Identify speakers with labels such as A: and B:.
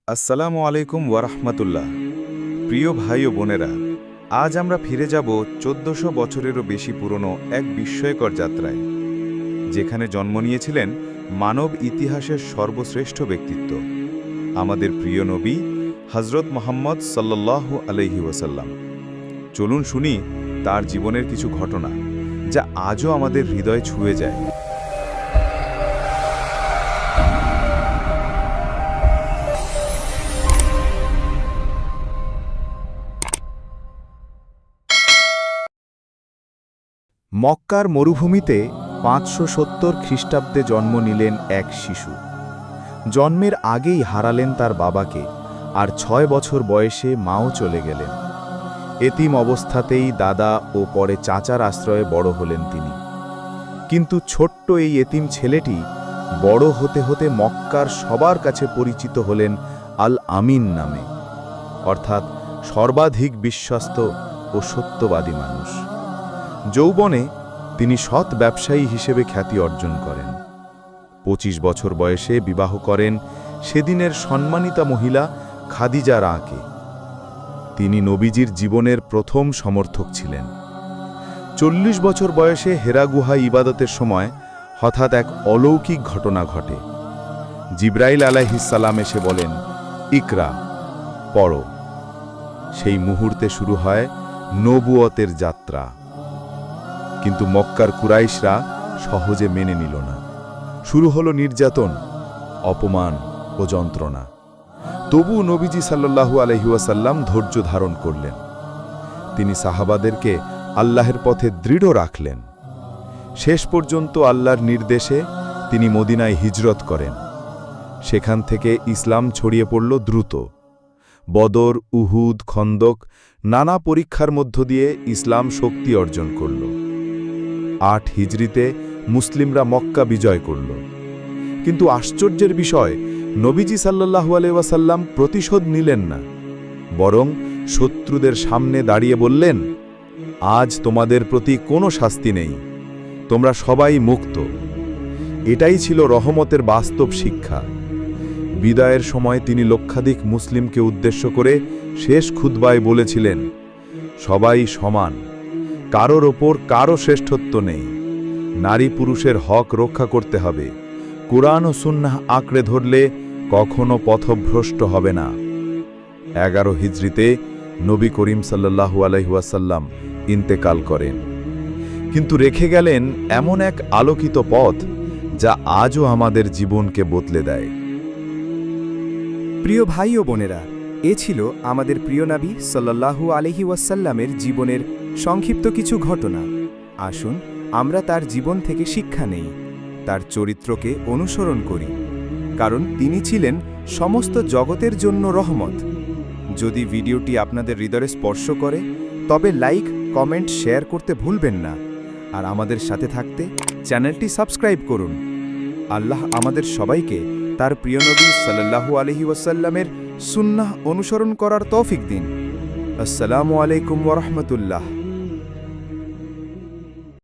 A: আসসালামু আলাইকুম ওয়ারাহমাতুল্লাহ। প্রিয় ভাই ও বোনেরা, আজ আমরা ফিরে যাব ১৪০০ বছরেরও বেশি পুরনো এক বিস্ময়কর যাত্রায়, যেখানে জন্ম নিয়েছিলেন মানব ইতিহাসের সর্বশ্রেষ্ঠ ব্যক্তিত্ব, আমাদের প্রিয় নবী হযরত মুহাম্মদ সাল্লাল্লাহু আলাইহি ওয়াসাল্লাম। চলুন শুনি তার জীবনের কিছু ঘটনা, যা আজও আমাদের হৃদয় ছুঁয়ে যায়। মক্কার মরুভূমিতে ৫৭০ খ্রিস্টাব্দে জন্ম নিলেন এক শিশু। জন্মের আগেই হারালেন তার বাবাকে, আর ৬ বছর বয়সে মাও চলে গেলেন। এতিম অবস্থাতেই দাদা ও পরে চাচার আশ্রয়ে বড় হলেন তিনি। কিন্তু ছোট্ট এই এতিম ছেলেটি বড় হতে হতে মক্কার সবার কাছে পরিচিত হলেন আল আমিন নামে, অর্থাৎ সর্বাধিক বিশ্বস্ত ও সত্যবাদী মানুষ। যৌবনে তিনি সৎ ব্যবসায়ী হিসেবে খ্যাতি অর্জন করেন। ২৫ বছর বয়সে বিবাহ করেন সেদিনের সম্মানিতা মহিলা খাদিজা রাকে। তিনি নবীজির জীবনের প্রথম সমর্থক ছিলেন। ৪০ বছর বয়সে হেরা গুহা ইবাদতের সময় হঠাৎ এক অলৌকিক ঘটনা ঘটে। জিবরাইল আলাইহিস সালাম এসে বলেন, ইকরা, পড়ো। সেই মুহূর্তে শুরু হয় নবুয়তের যাত্রা। কিন্তু মক্কার কুরাইশরা সহজে মেনে নিল না। শুরু হলো নির্যাতন, অপমান ও যন্ত্রণা। তবু নবীজি সাল্লাল্লাহু আলাইহি ওয়াসাল্লাম ধৈর্য ধারণ করলেন। তিনি সাহাবাদেরকে আল্লাহর পথে দৃঢ় রাখলেন। শেষ পর্যন্ত আল্লাহর নির্দেশে তিনি মদিনায় হিজরত করেন। সেখান থেকে ইসলাম ছড়িয়ে পড়ল দ্রুত। বদর, উহুদ, খন্দক নানা পরীক্ষার মধ্য দিয়ে ইসলাম শক্তি অর্জন করল। ৮ হিজরিতে মুসলিমরা মক্কা বিজয় করল। কিন্তু আশ্চর্যের বিষয়, নবীজি সাল্লাল্লাহু আলাইহি ওয়াসাল্লাম প্রতিশোধ নিলেন না, বরং শত্রুদের সামনে দাঁড়িয়ে বললেন, আজ তোমাদের প্রতি কোনো শাস্তি নেই, তোমরা সবাই মুক্ত। এটাই ছিল রহমতের বাস্তব শিক্ষা। বিদায়ের সময় তিনি লক্ষাধিক মুসলিমকে উদ্দেশ্য করে শেষ খুতবায় বলেছিলেন, সবাই সমান, কারোর ওপর কারো শ্রেষ্ঠত্ব নেই। নারী পুরুষের হক রক্ষা করতে হবে। কুরআন ও সুন্নাহ আঁকড়ে ধরলে কখনো পথভ্রষ্ট হবে না। ১১ হিজরিতে নবী করিম সাল্লাল্লাহু আলাইহি ওয়াসাল্লাম ইন্তেকাল করেন, কিন্তু রেখে গেলেন এমন এক আলোকিত পথ যা আজও আমাদের জীবনকে বদলে দেয়।
B: প্রিয় ভাই ও বোনেরা, এ ছিল আমাদের প্রিয় নবী সাল্লাল্লাহু আলাইহি ওয়াসাল্লামের জীবনের সংক্ষিপ্ত কিছু ঘটনা। আসুন আমরা তার জীবন থেকে শিক্ষা নেই, তার চরিত্রকে অনুসরণ করি, কারণ তিনি ছিলেন সমস্ত জগতের জন্য রহমত। যদি ভিডিওটি আপনাদের হৃদয়ে স্পর্শ করে, তবে লাইক, কমেন্ট, শেয়ার করতে ভুলবেন না। আর আমাদের সাথে থাকতে চ্যানেলটি সাবস্ক্রাইব করুন। আল্লাহ আমাদের সবাইকে তার প্রিয় নবী সাল্লাল্লাহু আলাইহি ওয়াসাল্লামের সুন্নাহ অনুসরণ করার তৌফিক দিন। আসসালামু আলাইকুম ওয়া রাহমাতুল্লাহ।